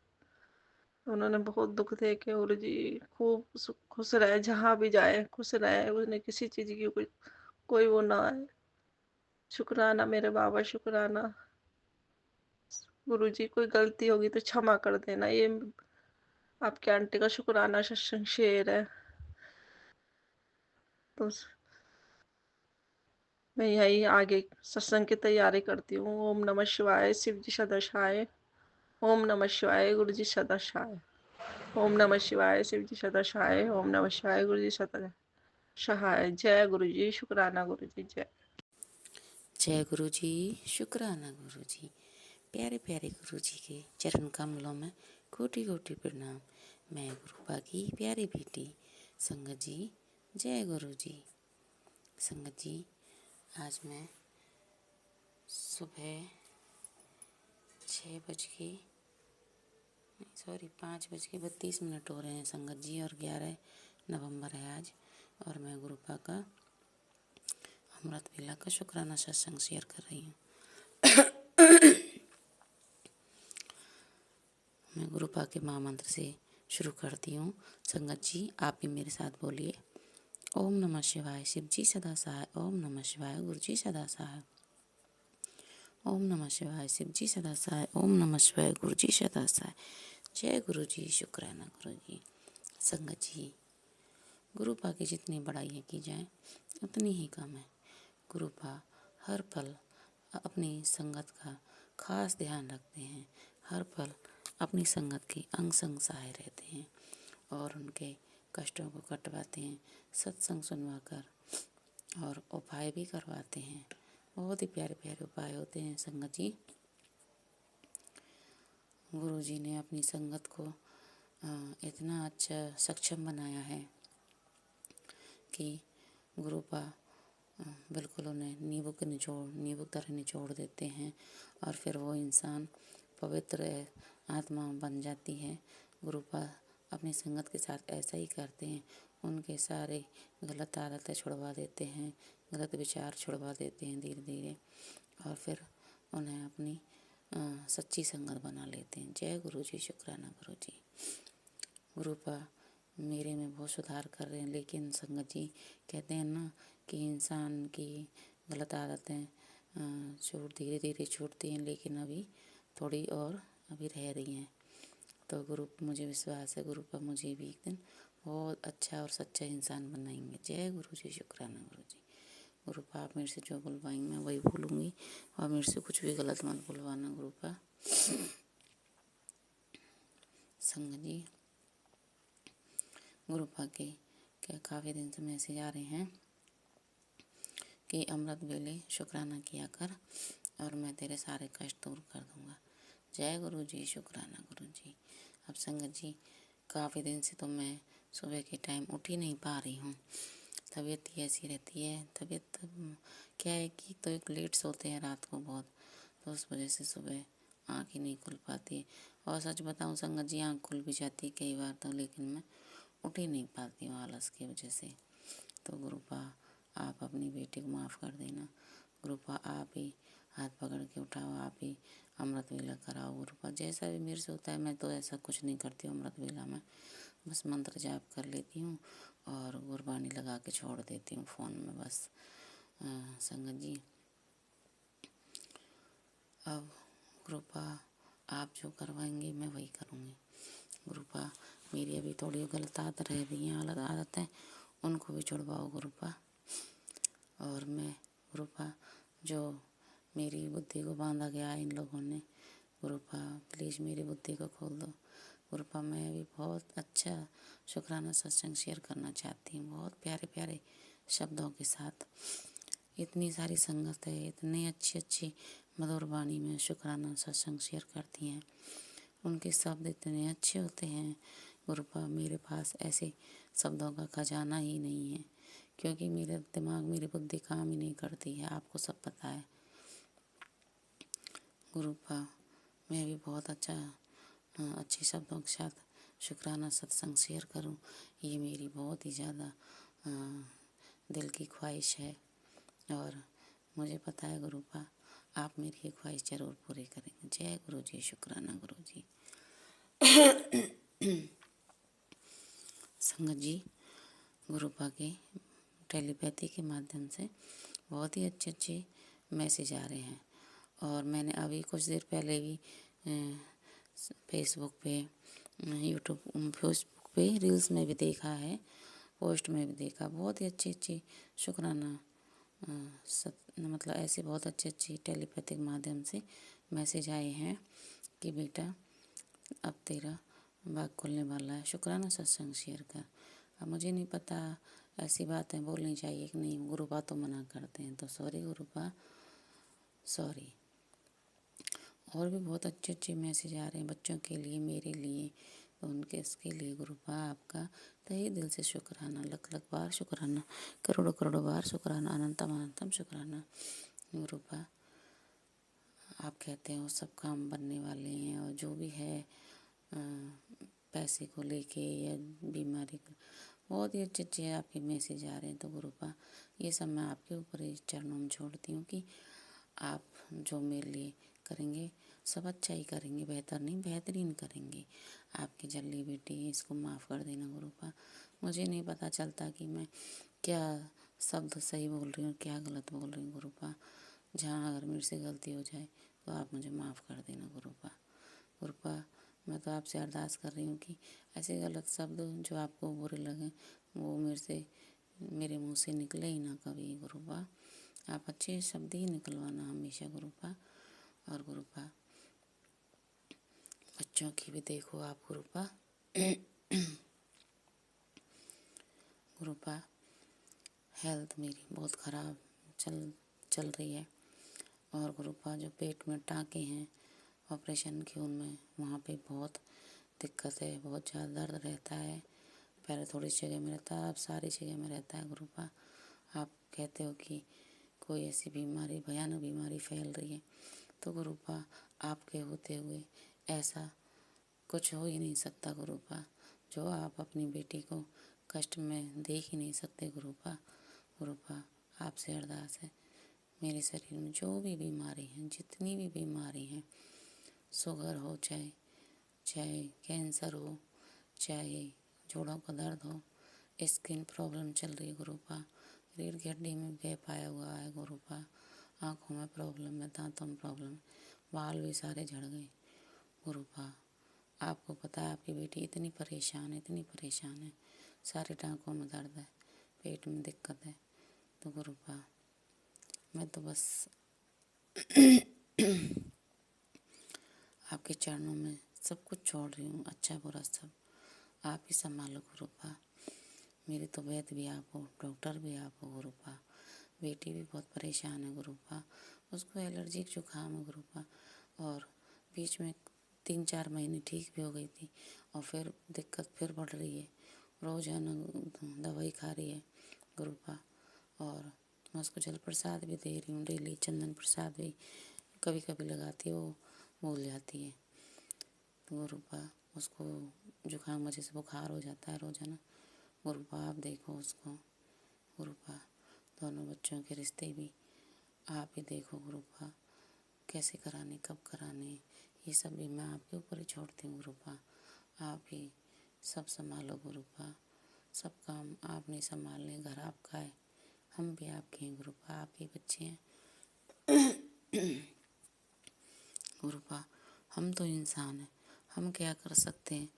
उन्होंने बहुत दुख देखे गुरु जी। खूब खुश रहे, जहाँ भी जाए खुश रहे, उन्हें किसी चीज की कोई वो ना आए। शुक्राना मेरे बाबा, शुक्राना गुरु जी। कोई गलती होगी तो क्षमा कर देना, ये आपकी आंटी का शुक्राना सत्संग शेर है। तो मैं यही आगे सत्संग की तैयारी करती हूँ। ओम नमः शिवाय, शिव जी सदाशाय। ओम नमः शिवाय, गुरु जी सदाशाय। ओम नमः शिवाय, शिव जी सदाशाय। ओम नमः शिवाय, गुरु जी सदाशाय। जय गुरु जी, शुक्राना गुरु जी, जय। जय गुरु जी, शुक्राना गुरु जी। प्यारे प्यारे गुरु जी के चरण कमलों में कोटि कोटि प्रणाम। मैं गुरुपा की प्यारी बेटी संगत जी, जय गुरु जी। संगत जी, आज मैं सुबह 5:32 हो रहे हैं संगत जी, और 11 नवंबर है आज, और मैं गुरुपा का अमृत वेला का शुक्राना सत्संग शेयर कर रही हूँ। मैं गुरुपा के महामंत्र से शुरू करती हूँ। संगत जी, आप भी मेरे साथ बोलिए। ओम नमः शिवाय, शिव जी सदा सहाय। ओम नमः शिवाय, गुरु जी सदा सहाय। ओम नमः शिवाय, शिव जी सदा सहाय। ओम नमः शिवाय, गुरु जी सदा सहाय। जय गुरु जी, शुक्राना गुरु जी। संगत जी, गुरुपा की जितनी बड़ाइयाँ की जाएं उतनी ही कम है। गुरुपा हर पल अपनी संगत का खास ध्यान रखते हैं, हर पल अपनी संगत की अंग संग सहाय रहते हैं, और उनके कष्टों को कटवाते हैं, सत्संग सुनवा कर, और उपाय भी करवाते हैं। बहुत ही प्यारे प्यारे उपाय होते हैं संगत जी। गुरु जी ने अपनी संगत को इतना अच्छा सक्षम बनाया है कि गुरुपा बिल्कुल उन्हें नींबू तरह निचोड़ देते हैं, और फिर वो इंसान पवित्र आत्मा बन जाती है। गुरुपा अपनी संगत के साथ ऐसा ही करते हैं, उनके सारे गलत आदतें छुड़वा देते हैं, गलत विचार छुड़वा देते हैं धीरे धीरे, और फिर उन्हें अपनी सच्ची संगत बना लेते हैं। जय गुरु जी, शुक्राना गुरु जी। गुरुपा मेरे में बहुत सुधार कर रहे हैं, लेकिन संगत जी कहते हैं ना कि इंसान की गलत आदतें धीरे धीरे छूटती हैं, लेकिन अभी थोड़ी और अभी रह रही हैं। तो गुरु, मुझे विश्वास है गुरुपा मुझे भी एक दिन बहुत अच्छा और सच्चा इंसान बनाएंगे। जय गुरु जी, शुक्राना गुरु जी। गुरुपा आप मेरे से जो बुलवाएंगे मैं वही बोलूँगी, और मेरे से कुछ भी गलत मत बुलवाना गुरुपा। संगत जी, गुरुपा के क्या काफ़ी दिन से मैसेज आ रहे हैं कि अमृत वेले शुक्राना किया कर और मैं तेरे सारे कष्ट दूर कर दूँगा। जय गुरु जी, शुक्राना गुरु जी। अब संगत जी, काफ़ी दिन से तो मैं सुबह के टाइम उठ ही नहीं पा रही हूँ। तबीयत ही ऐसी रहती है। तबीयत क्या है कि तो एक लेट सोते हैं रात को बहुत, तो उस वजह से सुबह आँख ही नहीं खुल पाती। और सच बताऊँ संगत जी, आँख खुल भी जाती कई बार तो, लेकिन मैं उठ ही नहीं पाती हूँ आलस की वजह से। तो गुरुपा आप अपनी बेटी को माफ़ कर देना। गुरुपा आप ही हाथ पकड़ के उठाओ, आप ही अमृत वेला कराओ। गुरुपा जैसा भी मेरे से होता है, मैं तो ऐसा कुछ नहीं करती हूँ अमृत वेला में, बस मंत्र जाप कर लेती हूँ और गुरबानी लगा के छोड़ देती हूँ फ़ोन में बस। संगत जी, अब गुरुपा आप जो करवाएंगे मैं वही करूँगी। गुरुपा मेरी अभी थोड़ी गलत आदत रह रही हैं, अलग आदत है, उनको भी छुड़वाओ गुरुपा। और मैं गुरुपा जो मेरी बुद्धि को बांधा गया है इन लोगों ने, गुरुपा प्लीज़ मेरी बुद्धि को खोल दो। गुरुपा मैं भी बहुत अच्छा शुक्राना सत्संग शेयर करना चाहती हूँ, बहुत प्यारे प्यारे शब्दों के साथ। इतनी सारी संगत है, इतनी अच्छी अच्छी मधुर वाणी में शुक्राना सत्संग शेयर करती हैं, उनके शब्द इतने अच्छे होते हैं। गुरुपा मेरे पास ऐसे शब्दों का खजाना ही नहीं है, क्योंकि मेरा दिमाग, मेरी बुद्धि काम ही नहीं करती है, आपको सब पता है। गुरुपा मैं भी बहुत अच्छे शब्दों के साथ शुक्राना सत्संग शेयर करूं, ये मेरी बहुत ही ज़्यादा दिल की ख्वाहिश है। और मुझे पता है गुरुपा आप मेरी ये ख्वाहिश ज़रूर पूरी करेंगे। जय गुरु जी, शुक्राना गुरु जी। संगत जी, गुरुपा के टेलीपैथी के माध्यम से बहुत ही अच्छे अच्छे मैसेज आ रहे हैं। और मैंने अभी कुछ देर पहले भी फेसबुक पे, फेसबुक पे रील्स में भी देखा है, पोस्ट में भी देखा, बहुत ही अच्छी अच्छी शुक्राना मतलब ऐसे बहुत अच्छे अच्छे टेलीपैथिक माध्यम से मैसेज आए हैं कि बेटा अब तेरा भाग खुलने वाला है, शुक्राना सत्संग शेयर कर। अब मुझे नहीं पता ऐसी बातें बोलनी चाहिए कि नहीं, गुरुपा तो मना करते हैं, तो सॉरी गुरुपा, सॉरी। और भी बहुत अच्छे अच्छे मैसेज आ रहे हैं बच्चों के लिए, मेरे लिए, तो उनके इसके लिए गुरुपा आपका तहे दिल से शुक्राना, लख लख बार शुक्राना, करोड़ों करोड़ों बार शुक्राना, अनंतम अनंतम शुक्राना। गुरुपा आप कहते हो सब काम बनने वाले हैं, और जो भी है पैसे को लेके या बीमारी को, बहुत ही अच्छे अच्छे आपके मैसेज आ रहे हैं। तो गुरुपा ये सब मैं आपके ऊपर ही चरणों में छोड़ती हूँ कि आप जो मेरे लिए करेंगे सब अच्छा ही करेंगे, बेहतर नहीं बेहतरीन करेंगे। आपकी जल्ली बेटी, इसको माफ़ कर देना गुरुपा। मुझे नहीं पता चलता कि मैं क्या शब्द सही बोल रही हूँ, क्या गलत बोल रही हूँ गुरुपा। जहाँ अगर मेरे से गलती हो जाए तो आप मुझे माफ़ कर देना गुरुपा। गुरुपा मैं तो आपसे अरदास कर रही हूँ कि ऐसे गलत शब्द जो आपको बुरे लगें वो मेरे मुंह से निकले ही ना कभी गुरुपा। आप अच्छे शब्द ही निकलवाना हमेशा गुरुपा। और गुरुपा बच्चों की भी देखो आप गुरुपा। गुरुपा हेल्थ मेरी बहुत ख़राब चल रही है। और गुरुपा जो पेट में टाँके हैं ऑपरेशन के, उनमें वहाँ पे बहुत दिक्कत है, बहुत ज़्यादा दर्द रहता है। पहले थोड़ी जगह में रहता है, अब सारी जगह में रहता है गुरुपा। आप कहते हो कि कोई ऐसी बीमारी, भयानक बीमारी फैल रही है, तो गुरुपा आपके होते हुए ऐसा कुछ हो ही नहीं सकता गुरुपा, जो आप अपनी बेटी को कष्ट में देख ही नहीं सकते गुरुपा। गुरुपा आपसे अरदास है, मेरे शरीर में जो भी बीमारी हैं, जितनी भी बीमारी हैं, शुगर हो, चाहे कैंसर हो, चाहे जोड़ों का दर्द हो, स्किन प्रॉब्लम चल रही है गुरुपा, रीढ़ की हड्डी में गैप आया हुआ है गुरुपा, आँखों में प्रॉब्लम है, दांतों में प्रॉब्लम, बाल भी सारे झड़ गए गुरुपा। आपको पता है आपकी बेटी इतनी परेशान है, सारे टाँकों में दर्द है, पेट में दिक्कत है। तो गुरुपा मैं तो बस आपके चरणों में सब कुछ छोड़ रही हूँ, अच्छा बुरा सब आप ही संभालो गुरुपा। मेरी तबीयत भी आप हो, डॉक्टर भी आप हो गुरुपा। बेटी भी बहुत परेशान है गुरुपा, उसको एलर्जिक जुकाम है गुरुपा, और बीच में 3-4 महीने ठीक भी हो गई थी और फिर दिक्कत फिर बढ़ रही है, रोज़ाना दवाई खा रही है गुरुपा। और मैं उसको जल प्रसाद भी दे रही हूँ डेली, चंदन प्रसाद भी कभी कभी लगाती है, वो भूल जाती है। तो गुरुपा उसको जुकाम वजह से बुखार हो जाता है रोज़ाना। गुरुपा आप देखो उसको, गुरुपा दोनों बच्चों के रिश्ते भी आप ही देखो गुरुपा, कैसे कराने कब कराने ये सब भी मैं आपके ऊपर ही छोड़ती हूँ गुरुपा। आप ही सब संभालो गुरुपा, सब काम आप नहीं संभालने, घर आपका है, हम भी आपके हैं गुरुपा, आपके बच्चे हैं गुरुपा। हम तो इंसान हैं, हम क्या कर सकते हैं,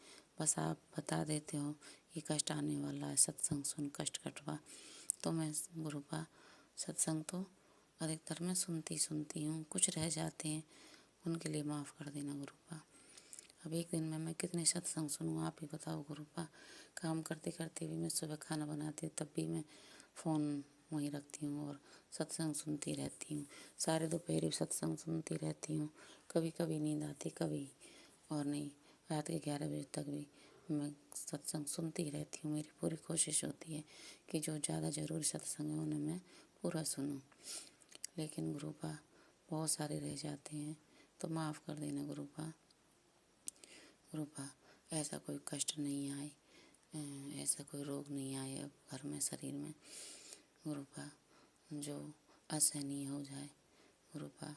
बस आप बता देते हो ये कष्ट आने वाला है, सत्संग सुन कष्ट कटवा। तो मैं गुरुपा सत्संग तो अधिकतर मैं सुनती हूँ, कुछ रह जाते हैं उनके लिए माफ़ कर देना गुरुपा। अब एक दिन में मैं कितने सत्संग सुनूँ आप ही बताओ गुरुपा। काम करते करते भी मैं सुबह खाना बनाती हूँ तब भी मैं फ़ोन वहीं रखती हूँ और सत्संग सुनती रहती हूँ, सारे दोपहर सत्संग सुनती रहती हूँ। कभी कभी नींद आती, कभी और नहीं, रात के 11 बजे तक भी मैं सत्संग सुनती रहती हूँ। मेरी पूरी कोशिश होती है कि जो ज़्यादा ज़रूरी सत्संग है उन्हें मैं पूरा सुनूँ, लेकिन गुरुपा बहुत सारे रह जाते हैं तो माफ़ कर देना गुरुपा। गुरुपा ऐसा कोई कष्ट नहीं आए, ऐसा कोई रोग नहीं आए अब घर में शरीर में गुरुपा जो असहनीय हो जाए गुरुपा।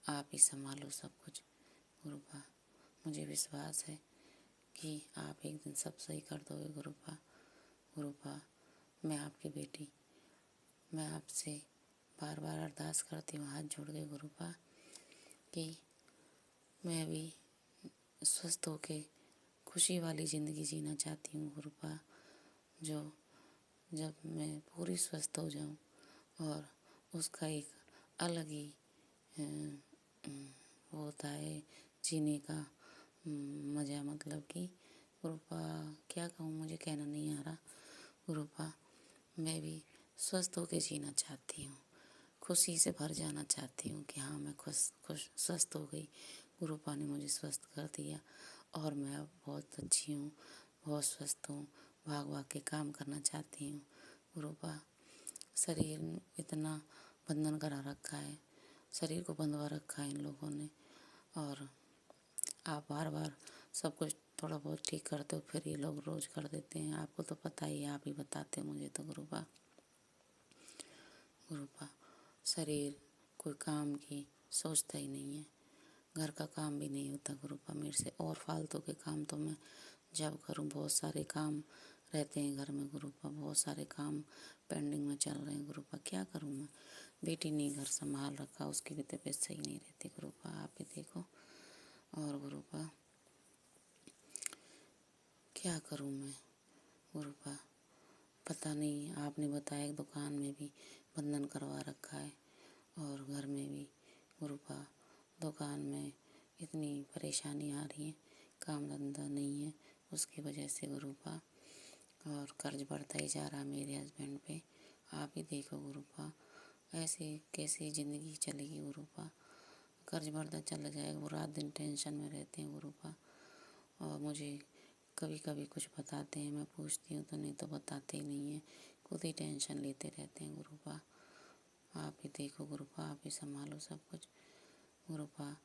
आप ही संभालो सब कुछ गुरुपा। मुझे विश्वास है कि आप एक दिन सब सही कर दोगे गुरुपा। गुरुपा मैं आपकी बेटी, मैं आपसे बार बार अरदास करती हूँ हाथ जोड़ के गुरुपा कि मैं भी स्वस्थ होके खुशी वाली ज़िंदगी जीना चाहती हूँ गुरुपा। जो जब मैं पूरी स्वस्थ हो जाऊँ और उसका एक अलग ही वो होता है जीने का मज़ा, मतलब कि गुरुपा क्या कहूँ, मुझे कहना नहीं आ रहा गुरुपा। मैं भी स्वस्थ होके जीना चाहती हूँ, खुशी से भर जाना चाहती हूँ कि हाँ मैं खुश स्वस्थ हो गई, गुरुपा ने मुझे स्वस्थ कर दिया और मैं अब बहुत अच्छी हूँ, बहुत स्वस्थ हूँ, भाग भाग के काम करना चाहती हूँ गुरुपा। शरीर इतना बंधन करा रखा है, शरीर को बंधवा रखा है इन लोगों ने, और आप बार बार सब कुछ थोड़ा बहुत ठीक करते हो फिर ये लोग रोज़ कर देते हैं। आपको तो पता ही है, आप ही बताते हो मुझे तो गुरुपा। गुरुपा शरीर कोई काम की सोचता ही नहीं है, घर का काम भी नहीं होता गुरुपा मेरे से, और फालतू के काम तो मैं जब करूँ बहुत सारे काम रहते हैं घर में गुरुपा, बहुत सारे काम पेंडिंग में चल रहे हैं गुरुपा, क्या करूँ मैं। बेटी ने घर संभाल रखा, उसकी भी तबीयत सही नहीं रहती गुरुपा, आप ही देखो। और गुरुपा क्या करूँ मैं गुरुपा, पता नहीं, आपने बताया एक दुकान में भी बंधन करवा रखा है और घर में भी गुरुपा दुकान में इतनी परेशानी आ रही है, काम धंधा नहीं है उसकी वजह से गुरुपा, और कर्ज बढ़ता ही जा रहा है मेरे हस्बैंड पे। आप ही देखो गुरुपा, ऐसे कैसे ज़िंदगी चलेगी गुरुपा, कर्ज बढ़ता चला जाएगा, वो रात दिन टेंशन में रहते हैं गुरुपा। और मुझे कभी कभी कुछ बताते हैं, मैं पूछती हूँ तो नहीं तो बताते ही नहीं हैं, खुद ही टेंशन लेते रहते हैं गुरुपा। आप ही देखो गुरुपा, आप ही संभालो सब कुछ गुरुपा।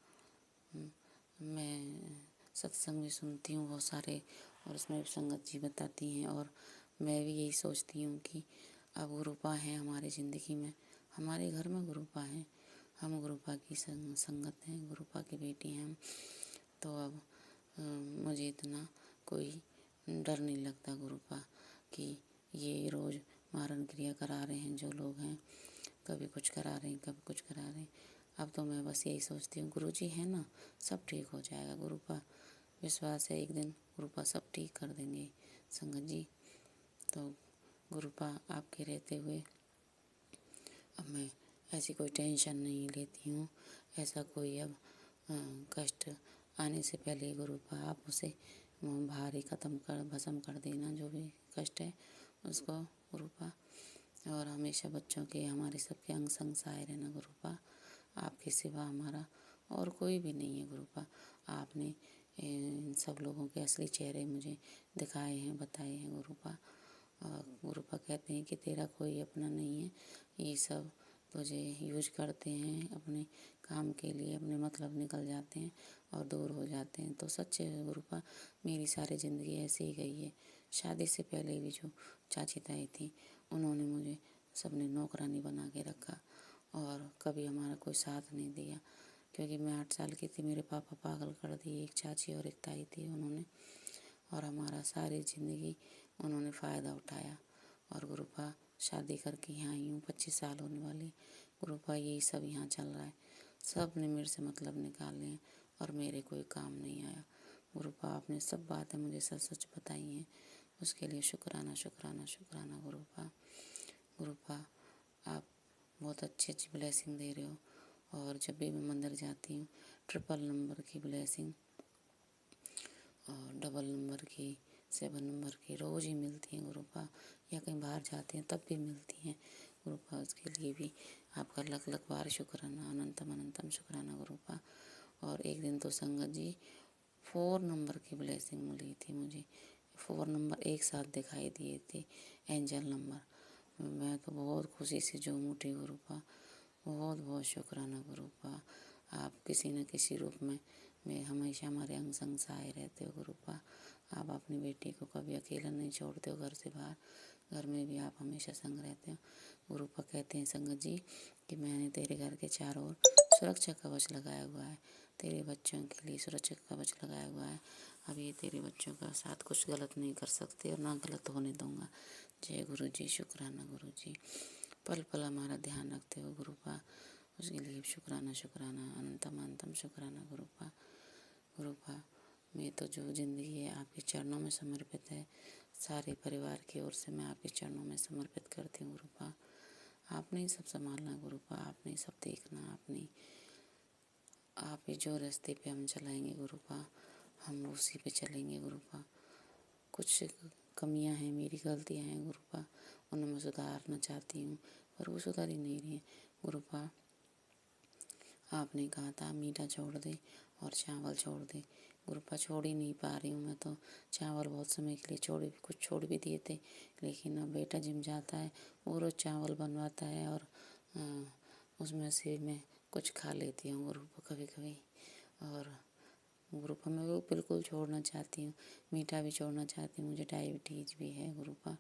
मैं सत्संग भी सुनती हूँ बहुत सारे, और उसमें संगत जी बताती हैं, और मैं भी यही सोचती हूँ कि अब गुरुपा हैं हमारी ज़िंदगी में, हमारे घर में गुरुपा हैं, हम गुरुपा की संगत हैं, गुरुपा की बेटी हैं हम। तो अब मुझे इतना कोई डर नहीं लगता गुरुपा कि ये रोज़ मारण क्रिया करा रहे हैं जो लोग हैं, कभी कुछ करा रहे हैं कभी कुछ करा रहे हैं। अब तो मैं बस यही सोचती हूँ गुरुजी है ना, सब ठीक हो जाएगा गुरुपा, विश्वास है एक दिन गुरुपा सब ठीक कर देंगे संगत जी। तो गुरुपा आपके रहते हुए अब मैं ऐसी कोई टेंशन नहीं लेती हूँ, ऐसा कोई अब कष्ट आने से पहले गुरुपा आप उसे भारी ख़त्म कर भस्म कर देना, जो भी कष्ट है उसको गुरुपा। और हमेशा बच्चों के हमारे सबके अंग संग सहाय रहना गुरुपा। आपके सिवा हमारा और कोई भी नहीं है गुरुपा। आपने इन सब लोगों के असली चेहरे मुझे दिखाए हैं, बताए हैं गुरुपा। गुरुपा कहते हैं कि तेरा कोई अपना नहीं है, ये सब तुझे यूज करते हैं अपने काम के लिए, अपने मतलब निकल जाते हैं और दूर हो जाते हैं। तो सच्चे है गुरुपा, मेरी सारी ज़िंदगी ऐसे ही गई है। शादी से पहले भी जो चाची ताई थी, उन्होंने मुझे सबने नौकरानी बना के रखा और कभी हमारा कोई साथ नहीं दिया। क्योंकि मैं 8 साल की थी, मेरे पापा पागल कर दिए, एक चाची और एक ताई थी उन्होंने, और हमारा सारी ज़िंदगी उन्होंने फ़ायदा उठाया। और गुरुपा शादी करके यहाँ आई हूँ, 25 साल होने वाली। गुरुपा यही सब यहाँ चल रहा है, सब ने मेरे से मतलब निकाले हैं और मेरे कोई काम नहीं आया। गुरुपा आपने सब बातें मुझे सच सच बताई हैं, उसके लिए शुक्राना शुक्राना शुक्राना गुरुपा। गुरुपा आप बहुत अच्छी अच्छी ब्लेसिंग दे रहे हो, और जब भी मैं मंदिर जाती हूँ, ट्रिपल नंबर की ब्लेसिंग और डबल नंबर की, 7 नंबर की रोज़ ही मिलती हैं गुरुपा, या कहीं बाहर जाते हैं तब भी मिलती हैं गुरुपा। उसके लिए भी आपका लख लख बार शुक्राना, अनंतम अनंतम शुक्राना गुरुपा। और एक दिन तो संगत जी 4 नंबर की ब्लेसिंग मिली थी मुझे, 4 नंबर एक साथ दिखाई दिए थे, एंजल नंबर। मैं तो बहुत खुशी से झूम उठी गुरुपा। बहुत बहुत शुक्राना गुरुपा, आप किसी न किसी रूप में हमेशा हमारे अंग संग सहाय रहते हो गुरुपा। आप अपनी बेटी को कभी अकेला नहीं छोड़ते हो घर से बाहर, घर में भी आप हमेशा संग रहते हो गुरुपा। कहते हैं संगत जी कि मैंने तेरे घर के चारों ओर सुरक्षा कवच लगाया हुआ है, तेरे बच्चों के लिए सुरक्षा कवच लगाया हुआ है। अब ये तेरे बच्चों का साथ कुछ गलत नहीं कर सकते और ना गलत होने दूंगा। जय गुरु जी, शुक्राना गुरु जी। पल पल हमारा ध्यान रखते हो गुरुपा, उसके लिए शुक्राना शुक्राना, अनंतम अनंतम शुक्राना गुरुपा। गुरुपा मैं तो जो ज़िंदगी है आपके चरणों में समर्पित है, सारे परिवार की ओर से मैं आपके चरणों में समर्पित करती हूँ गुरुपा। आपने ही सब संभालना गुरुपा, आपने ही सब देखना, आप ही जो रास्ते पे हम चलाएंगे गुरुपा, हम उसी पे चलेंगे गुरुपा। कुछ कमियां हैं, मेरी गलतियां हैं गुरुपा, उन्हें मैं सुधारना चाहती हूँ पर वो सुधार ही नहीं रही है गुरुपा। आपने कहा था मीठा छोड़ दे और चावल छोड़ दे गुरुपा, छोड़ ही नहीं पा रही हूँ मैं तो। चावल बहुत समय के लिए कुछ छोड़ भी दिए थे, लेकिन अब बेटा जिम जाता है, वो रोज़ चावल बनवाता है और उसमें से मैं कुछ खा लेती हूँ गुरुपा कभी कभी। और गुरुपा मैं वो बिल्कुल छोड़ना चाहती हूँ, मीठा भी छोड़ना चाहती हूँ, मुझे डायबिटीज़ भी है गुरुपा।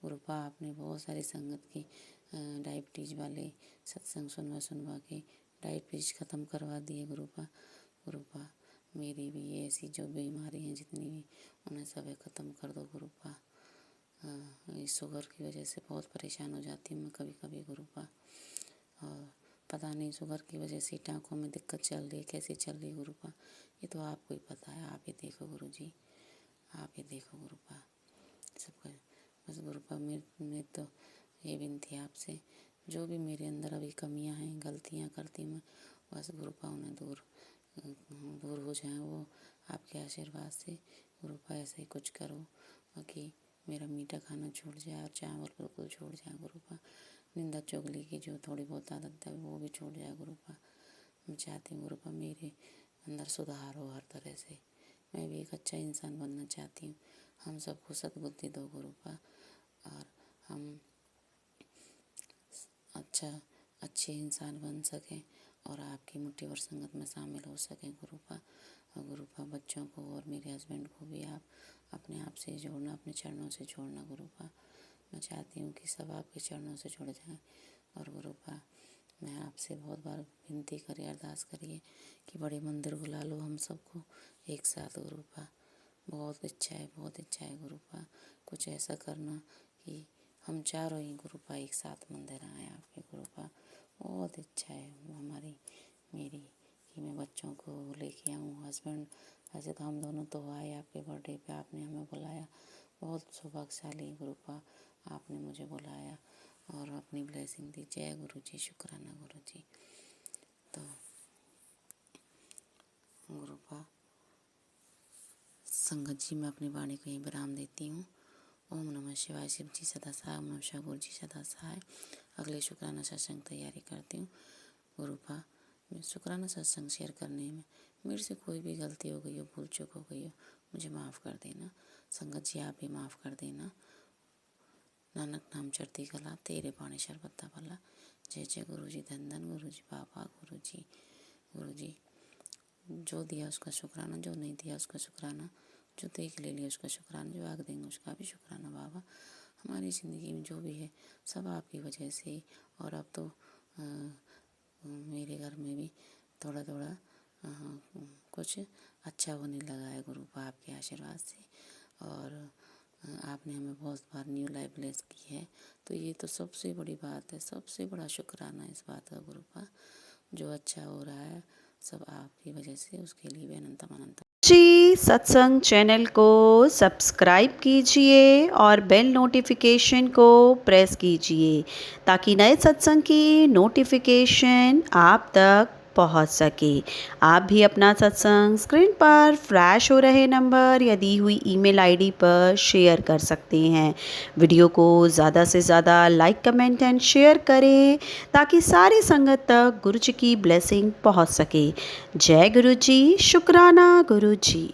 गुरुपा आपने बहुत सारी संगत की डायबिटीज़ वाले सत्संग सुनवा सुनवा के डायबिटीज़ ख़त्म करवा दिए गुरुपा। गुरुपा मेरी भी ऐसी जो बीमारी हैं जितनी भी, उन्हें सब ख़त्म कर दो गुरुपा। इस शुगर की वजह से बहुत परेशान हो जाती हूँ मैं कभी कभी गुरुपा, और पता नहीं शुगर की वजह से टाँकों में दिक्कत चल रही है, कैसे चल रही है गुरुपा, ये तो आपको ही पता है। आप ही देखो गुरु जी, आप ही देखो गुरुपा सबका। बस गुरुपा मैं तो ये विनती है आपसे, जो भी मेरे अंदर अभी कमियां हैं, गलतियां करती मैं, बस गुरुपा उन्हें दूर हो जाएं वो आपके आशीर्वाद से गुरुपा। ऐसा ही कुछ करो कि मेरा मीठा खाना छूट जाए और चावल बिल्कुल छूट जाए गुरुपा। निंदा चुगली की जो थोड़ी बहुत आदत है वो भी छूट जाए गुरुपा। मैं चाहती हूँ गुरुपा मेरे अंदर सुधार हो हर तरह से, मैं भी एक अच्छा इंसान बनना चाहती हूँ। हम सबको सद्बुद्धि दो गुरुपा, और हम अच्छे इंसान बन सकें और आपकी मुट्ठी भर संगत में शामिल हो सकें गुरुपा। और गुरुपा बच्चों को और मेरे हस्बैंड को भी आप अपने आप से जोड़ना, अपने चरणों से जोड़ना गुरुपा। मैं चाहती हूँ कि सब आपके चरणों से जुड़ जाएं। और गुरुपा मैं आपसे बहुत बार विनती करिए, अरदास करिए कि बड़े मंदिर बुला लो हम सबको एक साथ गुरुपा। बहुत इच्छा है गुरुपा, कुछ ऐसा करना कि हम चारों ही गुरुपा एक साथ मंदिर आए आपके गुरुपा। बहुत इच्छा है वो मेरी कि मैं बच्चों को लेके आऊँ, हस्बैंड। वैसे तो हम दोनों तो आए आपके बर्थडे पे, आपने हमें बुलाया, बहुत सौभाग्यशाली गुरुपा आपने मुझे बुलाया और अपनी ब्लेसिंग दी। जय गुरु जी, शुक्राना गुरु जी। तो गुरुपा संगत जी मैं अपनी वाणी को यहीं विराम देती हूँ। ओम नमः शिवाय। शिव जी सदा सहाय। ओम नमः शिवाय। गुरु जी सदा सहाय। अगले शुक्राना सत्संग तैयारी करती हूँ। गुरुपा शुक्राना सत्संग शेयर करने में मेरे से कोई भी गलती हो गई हो, भूल चूक हो गई हो, मुझे माफ़ कर देना। संगत जी आप भी माफ़ कर देना। नानक नाम चढ़ती कला तेरे पानी शरबत्ता भला। जय जय गुरु जी। धन धन गुरु जी। बाबा गुरु जी। गुरु जी जो दिया उसका शुक्राना, जो नहीं दिया उसका शुक्राना, जो देख ले लिया उसका शुक्राना, जो आग देंगे उसका भी शुक्राना। बाबा हमारी ज़िंदगी में जो भी है सब आपकी वजह से। और अब तो मेरे घर में भी थोड़ा थोड़ा कुछ अच्छा होने लगा है गुरु का आपके आशीर्वाद से। और आपने हमें बहुत बार न्यू लाइफ ब्लेस की है, तो ये तो सबसे बड़ी बात है, सबसे बड़ा शुक्राना इस बात का गुरु का। जो अच्छा हो रहा है सब आपकी वजह से, उसके लिए भी अनंतम अनंतम जी। सत्संग चैनल को सब्सक्राइब कीजिए और बेल नोटिफिकेशन को प्रेस कीजिए ताकि नए सत्संग की नोटिफिकेशन आप तक पहुंच सके। आप भी अपना सत्संग स्क्रीन पर फ्लैश हो रहे नंबर या दी हुई ईमेल आईडी पर शेयर कर सकते हैं। वीडियो को ज़्यादा से ज़्यादा लाइक, कमेंट एंड शेयर करें ताकि सारी संगत तक गुरु जी की ब्लेसिंग पहुंच सके। जय गुरु जी। शुक्राना गुरु जी।